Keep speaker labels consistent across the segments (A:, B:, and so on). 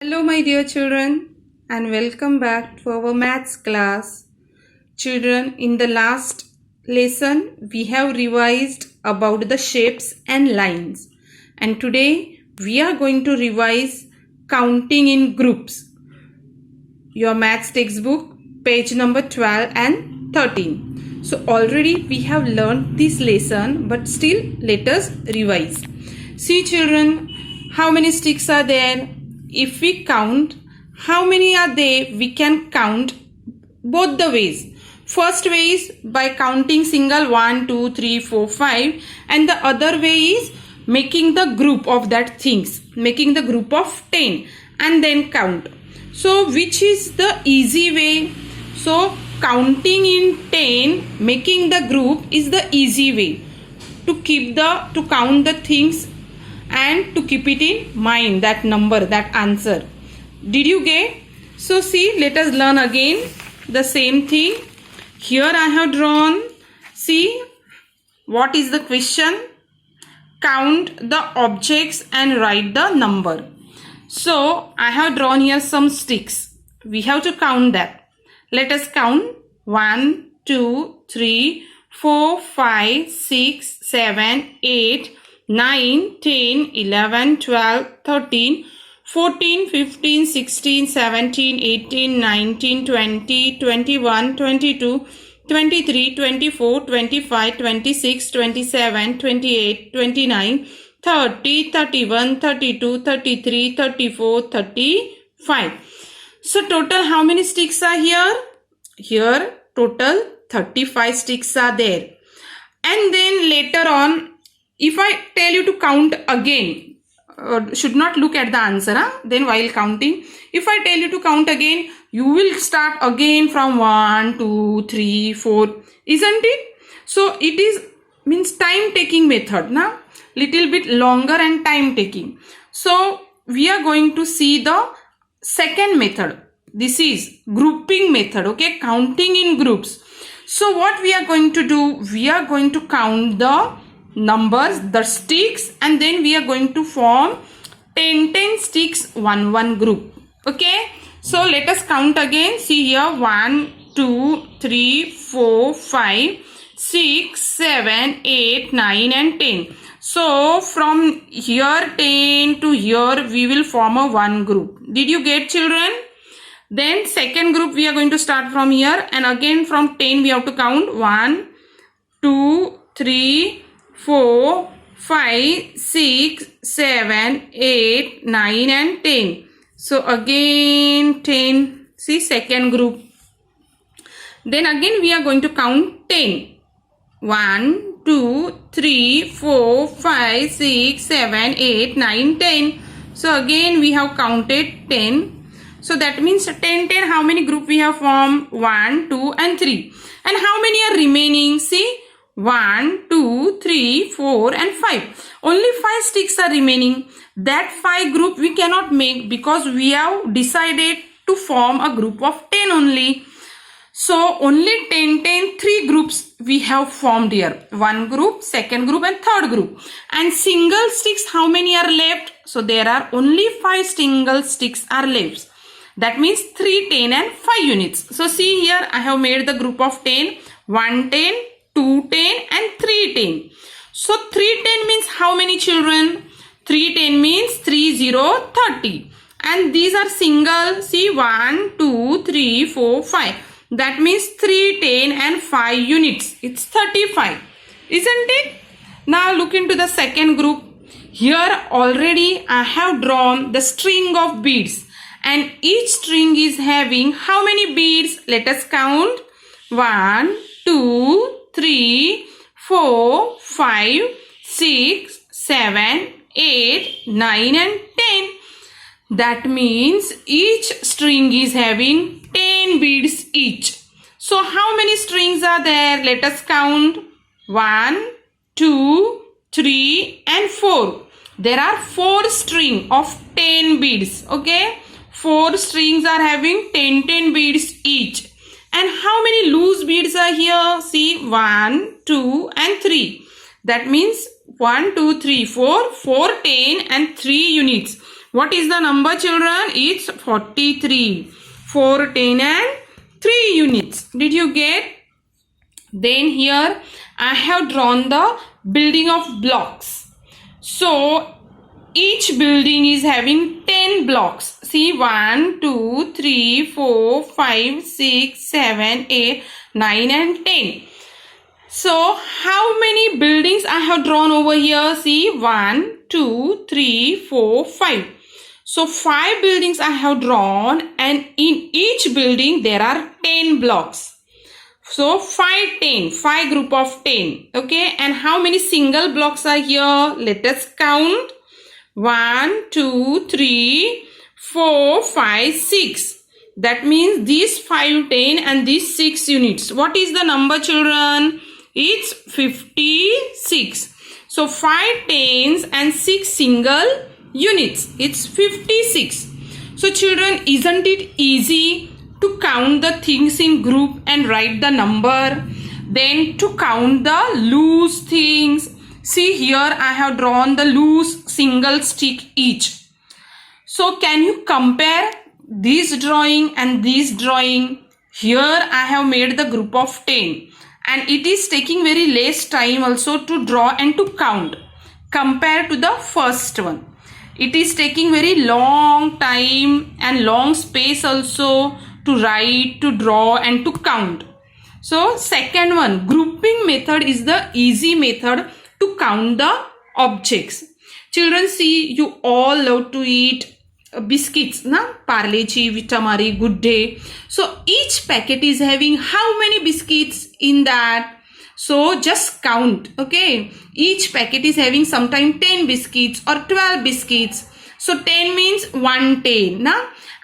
A: Hello, my dear children, and welcome back to our maths class. Children, in the last lesson, we have revised about the shapes and lines, and today we are going to revise counting in groups. Your maths textbook, page number 12 and 13. So, already we have learned this lesson, but still let us revise. See, children, how many sticks are there? If we count how many are there, we can count both the ways. First way is by counting single 1, 2, 3, 4, 5, and the other way is making the group of that things, making the group of 10 and then count. So which is the easy way? So counting in 10, making the group is the easy way to count the things and to keep it in mind, that number, that answer. Did you get? So see, let us learn again the same thing. Here I have drawn, see what is the question? Count the objects and write the number. So I have drawn here some sticks. We have to count that. Let us count 1, 2, 3, 4, 5, 6, 7, 8, 9, 10, 11, 12, 13, 14, 15, 16, 17, 18, 19, 20, 21, 22, 23, 24, 25, 26, 27, 28, 29, 30, 31, 32, 33, 34, 35. So total how many sticks are here? Here total 35 sticks are there. And then later on, if I tell you to count again, should not look at the answer, then while counting, if I tell you to count again, you will start again from 1, 2, 3, 4, isn't it? So it means time taking method, little bit longer and time taking. So we are going to see the second method. This is grouping method, okay, counting in groups. So what we are going to do, we are going to count the numbers, the sticks, and then we are going to form 10 sticks, one group. Okay, so let us count again. See here, 1, 2, 3, 4, 5, 6, 7, 8, 9 and 10. So from here 10 to here we will form a one group. Did you get, children? Then second group we are going to start from here, and again from 10 we have to count 1, 2, 3, 4, 5, 6, 7, 8, 9 and 10. So again 10. See, second group. Then again we are going to count 10. 1, 2, 3, 4, 5, 6, 7, 8, 9, 10. So again we have counted 10. So that means 10, how many group we have formed? 1, 2 and 3. And how many are remaining? See, 1, 2, 3, 4 and 5. Only 5 sticks are remaining. That 5 group we cannot make because we have decided to form a group of 10 only. So only 3 groups we have formed here. One group, second group and third group. And single sticks, how many are left? So there are only 5 single sticks are left. That means 3, 10 and 5 units. So see here, I have made the group of 10. 1, 10, 2, 10 and 3, 10. So 3, 10 means how many, children? 3, 10 means 3, 0, 30. And these are single. See, 1, 2, 3, 4, 5. That means 3, 10 and 5 units. It's 35. Isn't it? Now look into the second group. Here already I have drawn the string of beads. And each string is having how many beads? Let us count. 1, 2, 3, 4, 5, 6, 7, 8, 9 and 10. That means each string is having 10 beads each. So how many strings are there? Let us count. 1, 2, 3 and 4. There are 4 strings of 10 beads. Okay. 4 strings are having 10 beads each. And how many loose beads are here? See, 1, 2 and 3. That means 1, 2, 3, 4, 4, 10 and 3 units. What is the number, children? It's 43. 4, 10 and 3 units. Did you get? Then here I have drawn the building of blocks. So each building is having 10 blocks. See, 1, 2, 3, 4, 5, 6, 7, 8, 9 and 10. So how many buildings I have drawn over here? See, 1, 2, 3, 4, 5. So 5 buildings I have drawn, and in each building there are 10 blocks. So 5 group of 10. Okay, and how many single blocks are here? Let us count. 1, 2, 3, 4, 5, 6. That means these 5, 10 and these 6 units. What is the number, children? It's 56. So 5 tens and 6 single units. It's 56. So children, isn't it easy to count the things in group and write the number? Then to count the loose things. See, here I have drawn the loose single stick each. So can you compare this drawing and this drawing? Here I have made the group of 10. And it is taking very less time also to draw and to count compared to the first one. It is taking very long time and long space also to write, to draw and to count. So second one, grouping method is the easy method to count the objects. Children, see, you all love to eat biscuits, na? Parle-G, Vita-Marie, Good Day. So each packet is having how many biscuits in that? So just count, okay? Each packet is having sometime 10 biscuits or 12 biscuits. So 10 means 110, na?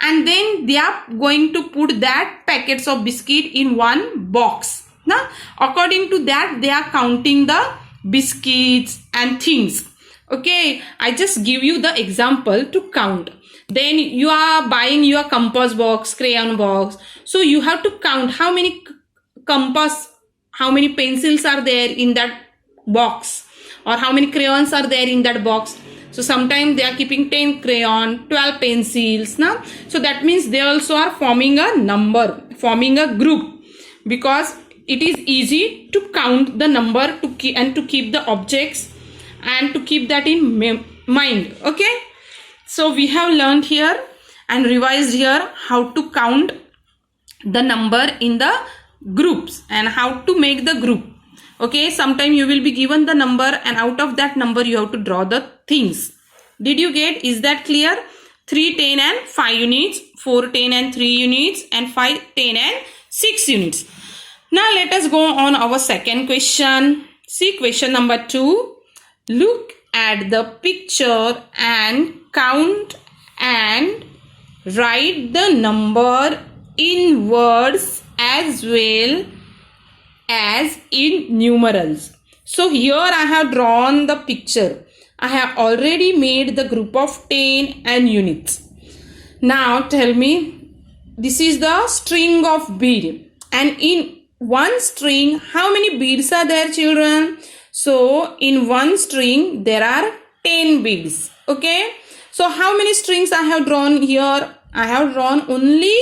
A: And then they are going to put that packets of biscuit in one box, na? According to that, they are counting the biscuits and things. Okay, I just give you the example to count. Then you are buying your compass box, crayon box. So you have to count how many compass, how many pencils are there in that box, or how many crayons are there in that box. So sometimes they are keeping 10 crayon, 12 pencils. Na? So that means they also are forming a number, forming a group, because it is easy to count the number to keep, and to keep the objects and to keep that in mind. Okay. So we have learned here and revised here how to count the number in the groups and how to make the group. Okay, sometime you will be given the number and out of that number you have to draw the things. Did you get? Is that clear? 3, 10 and 5 units, 4, 10 and 3 units, and 5, 10 and 6 units. Now let us go on our second question. See question number 2. Look at the picture and count and write the number in words as well as in numerals. So here I have drawn the picture. I have already made the group of 10 and units. Now tell me, this is the string of bead, and in one string how many beads are there, children? So in one string there are 10 beads. Okay, so how many strings I have drawn here? I have drawn only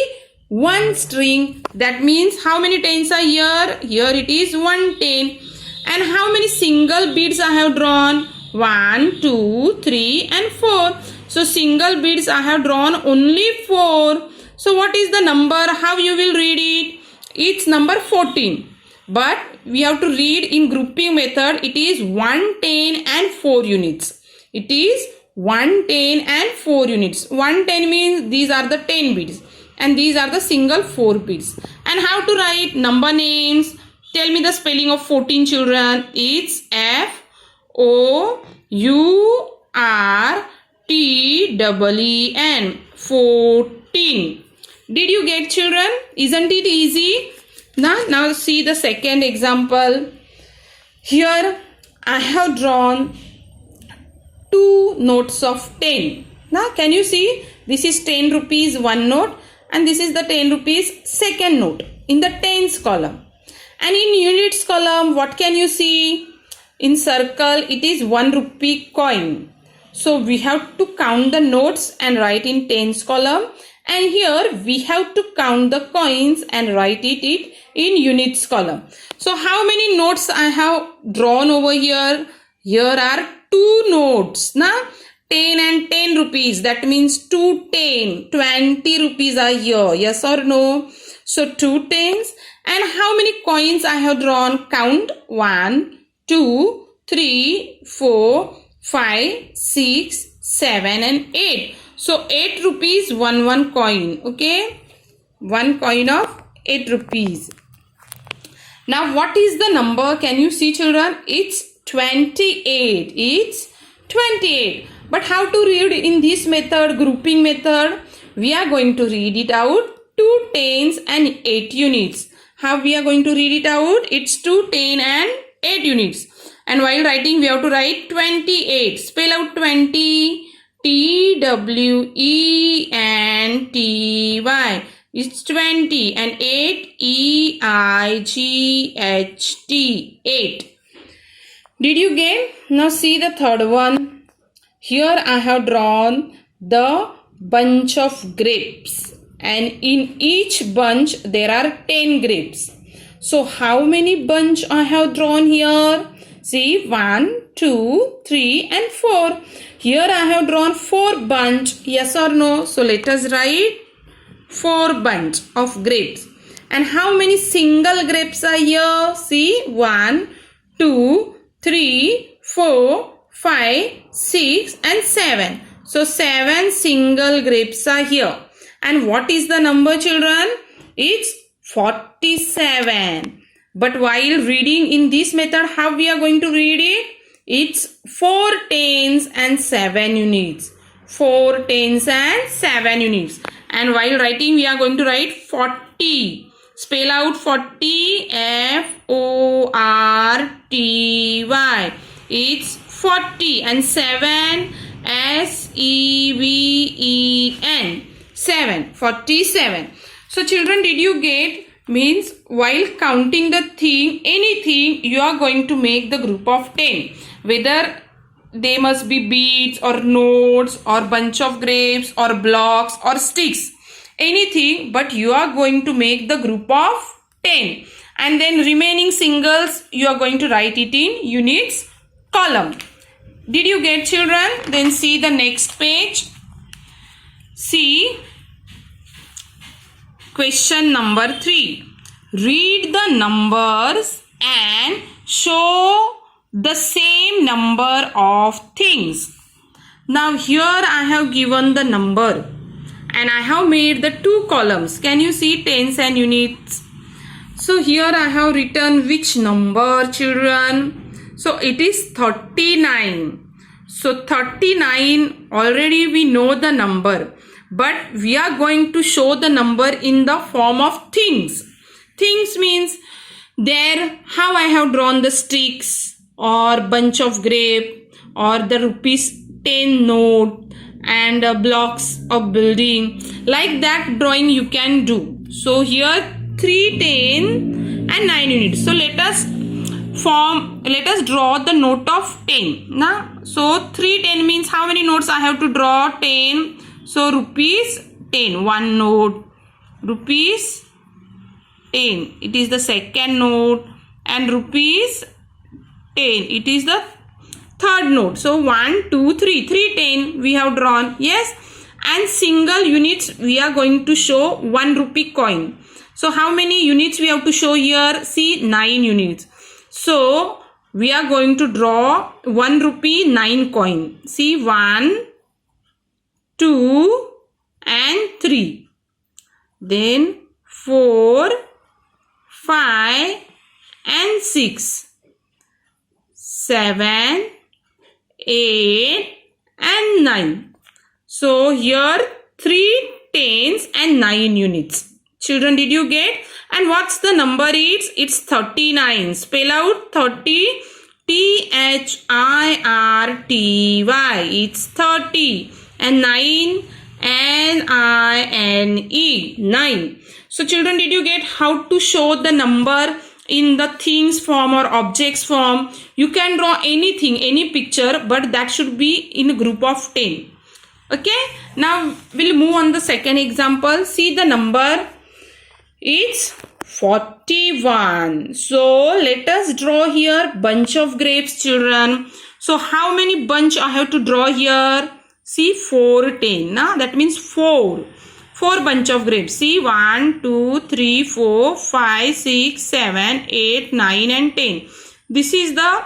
A: one string. That means how many tens are here? Here it is 110. And how many single beads I have drawn? 1, 2, 3 and 4. So single beads I have drawn only 4. So what is the number? How you will read it? It's number 14. But we have to read in grouping method. It is 110 and 4 units. It is 110 and 4 units. 110 means these are the 10 beads and these are the single 4 beads. And how to write number names? Tell me the spelling of 14, children. It's F-O-U-R-T-E-E-N. 14. Did you get, children? Isn't it easy? Now see the second example. Here I have drawn 2 notes of 10. Now can you see? This is 10 rupees 1 note and this is the 10 rupees second note in the tens column. And in units column, what can you see? In circle, it is 1 rupee coin. So we have to count the notes and write in tens column. And here we have to count the coins and write it in units column. So how many notes I have drawn over here? Here are 2 notes. Na? 10 and 10 rupees. That means 2 10. 20 rupees are here. Yes or no? So 2 tens. And how many coins I have drawn? Count. 1, 2, 3, 4, 5, 6, 7 and 8. So 8 rupees, one coin. Okay. 1 coin of 8 rupees. Now what is the number? Can you see, children? It's 28. It's 28. But how to read in this method, grouping method? We are going to read it out. 2 tens and 8 units. How we are going to read it out? It's 2 10 and 8 units. And while writing, we have to write 28. Spell out 20. TWENTY. It's 20. And 8 EIGHT. 8. Did you get? Now see the third one. Here I have drawn the bunch of grapes. And in each bunch there are 10 grapes. So how many bunch I have drawn here? See, 1, 2, 3 and 4. Here I have drawn 4 bunch. Yes or no? So let us write 4 bunch of grapes. And how many single grapes are here? See, 1, 2, 3, 4, 5, 6 and 7. So 7 single grapes are here. And what is the number, children? It's 47. But while reading in this method, how we are going to read it? It's 4 tens and 7 units. 4 tens and 7 units. And while writing, we are going to write 40. Spell out 40. FORTY. It's 40. And 7. SEVEN. 7. 47. So children, did you get? Means while counting the thing, anything, you are going to make the group of 10. Whether they must be beads or notes or bunch of grapes or blocks or sticks. Anything, but you are going to make the group of 10. And then remaining singles, you are going to write it in units column. Did you get, children? Then see the next page. See question number 3. Read the numbers and show the same number of things. Now here I have given the number and I have made the 2 columns. Can you see tens and units? So here I have written which number, children? So it is 39. So 39, already we know the number. But we are going to show the number in the form of things. Things means there how I have drawn the sticks or bunch of grape or the rupees 10 note and blocks of building. Like that drawing you can do. So here 3 10 and 9 units. So let us draw the note of 10. Now, so 3 10 means how many notes I have to draw? 10. So rupees 10, 1 note, rupees 10, it is the second note, and rupees 10, it is the third note. So 1, 2, 3, 3 10 we have drawn. Yes, and single units we are going to show 1 rupee coin. So how many units we have to show here? See, 9 units. So we are going to draw 1 rupee 9 coin. See, 1, 2 and 3. Then 4, 5 and 6. 7, 8 and 9. So here 3 tens and 9 units. Children, did you get? And what's the number? It's 39. Spell out 30. THIRTY. It's 30. And 9 NINE. 9. So children, did you get how to show the number in the things form or objects form. You can draw anything, any picture, but that should be in a group of 10. Okay, now we'll move on the second example. See the number, it's 41. So let us draw here bunch of grapes, children. So how many bunch I have to draw here? See, 4, 10. Now that means 4 bunch of grapes. See, 1, 2, 3, 4, 5, 6, 7, 8, 9 and 10. This is the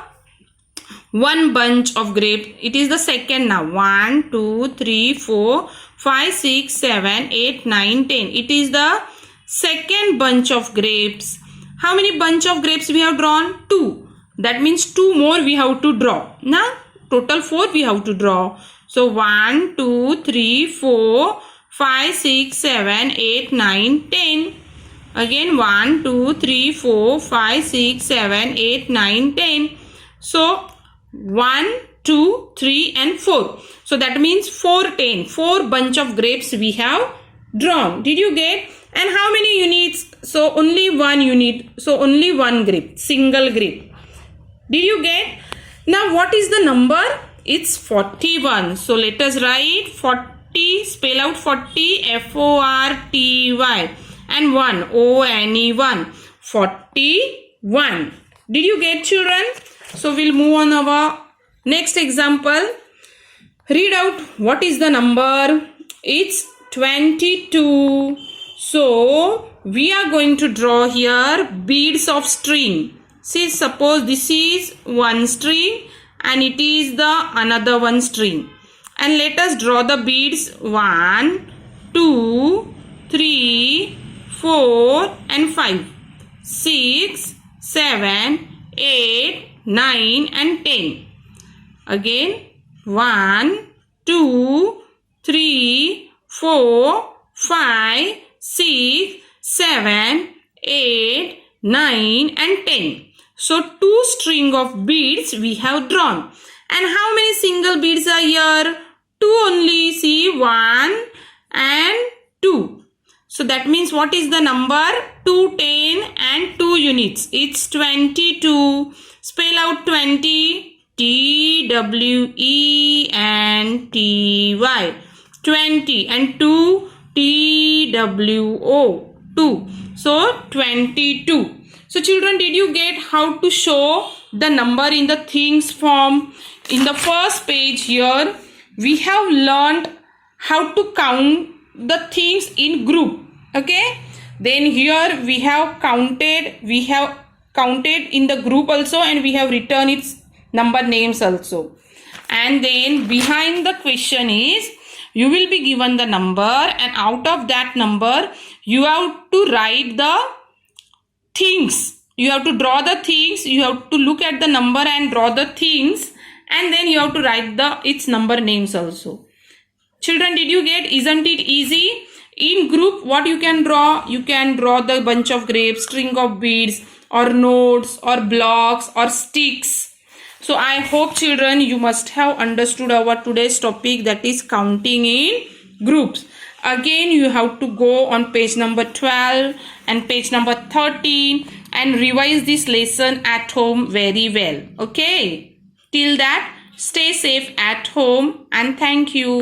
A: one bunch of grapes. It is the second now. 1, 2, 3, 4, 5, 6, 7, 8, 9, 10. It is the second bunch of grapes. How many bunch of grapes we have drawn? 2. That means 2 more we have to draw. Now total 4 we have to draw. So 1, 2, 3, 4, 5, 6, 7, 8, 9, 10. Again 1, 2, 3, 4, 5, 6, 7, 8, 9, 10. So 1, 2, 3 and 4. So that means 4, 10. 4 bunch of grapes we have drawn. Did you get? And how many units? So only 1 unit. So only 1 grape. Single grape. Did you get? Now what is the number? It's 41. So let us write 40. Spell out 40. F-O-R-T-Y. And 1. O-N-E 1. 41. Did you get, children? So we'll move on our next example. Read out what is the number. It's 22. So we are going to draw here beads of string. See, suppose this is one string and it is the another one string. And let us draw the beads 1, 2, 3, 4 and 5, 6, 7, 8, 9 and 10. Again 1, 2, 3, 4, 5, 6, 7, 8, 9 and 10. So 2 string of beads we have drawn. And how many single beads are here? 2 only. See, 1 and 2. So that means what is the number? 2, 10 and 2 units. It's 22. Spell out 20. T-W-E-N-T-Y. 20 and 2. T-W-O. 2. So 22. So children, did you get how to show the number in the things form? In the first page here, we have learned how to count the things in group. Okay. Then here we have counted in the group also, and we have written its number names also. And then behind the question is, you will be given the number, and out of that number you have to write the things. You have to draw the things. You have to look at the number and draw the things, and then you have to write its number names also. Children, did you get? Isn't it easy? In group, what you can draw? You can draw the bunch of grapes, string of beads, or notes, or blocks, or sticks. So I hope, children, you must have understood our today's topic, that is counting in groups. Again, you have to go on page number 12 and page number 13 and revise this lesson at home very well. Okay. Till that, stay safe at home and thank you.